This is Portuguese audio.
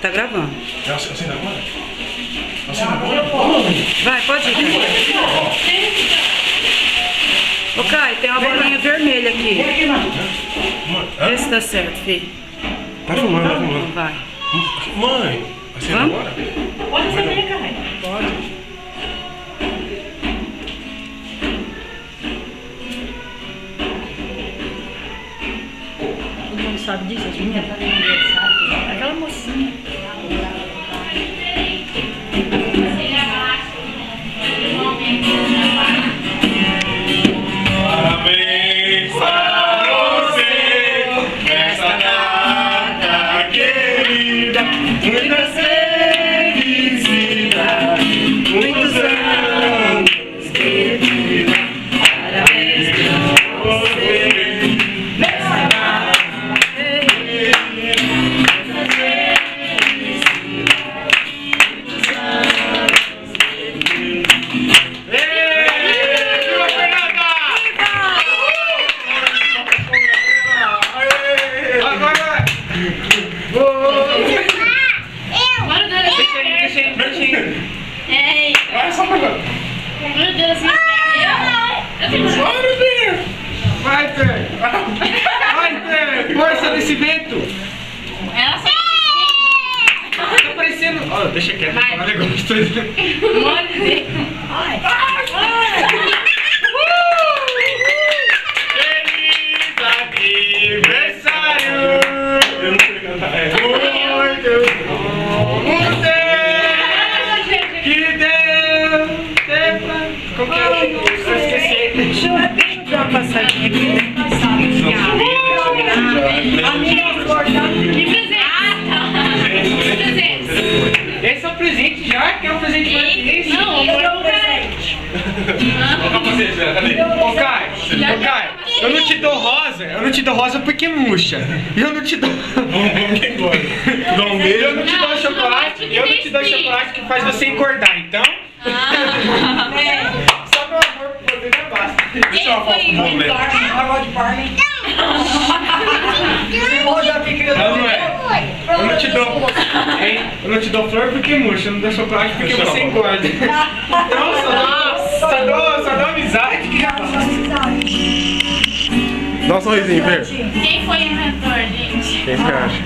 Tá gravando. Acenda agora? Acenda agora? Vai, pode ir. Ô, Caio, tem uma bolinha vermelha aqui. Vê se tá certo, filho. Tá filmando, tá filmando. Vai. Mãe, acenda Vamos? agora? Pode acender, Caio. Pode. Todo mundo sabe disso, as meninas fazem aniversário. Aquela mocinha. Parabéns pra você nessa data querida. Muita felicidade, muitos anos de vida. Parabéns pra você nessa data querida. Muita felicidade, muitos anos de vida. Vai só pra agora. Meu Deus, Vai, Ter! Vai, Ter! Força nesse vento! ela só Tá parecendo... Ó, deixa quieto, Vai. falar um negócio. mole dele. Ai. Feliz aniversário! Eu não sei cantar. Que Deus te como que é? Eu esqueci. Deixa eu dar uma passadinha aqui. Que presente? Esse é o presente já, que é um presente pra ti. Não, eu dou um presente. Ô Caio, eu não te dou rosa porque murcha. E eu não te dou. Quem gosta? Dá um beijo. Eu não te dou chocolate, que faz você engordar, então. Só meu amor por você já basta. Deixa eu uma foto com o bom dele. Não é. Eu não te dou flor porque murcha, eu não dou chocolate porque Deixa eu você uma engorda. Só dou amizade que já basta. Dá um sorrisinho, Fer. Quem foi o inventor, gente? Quem você acha?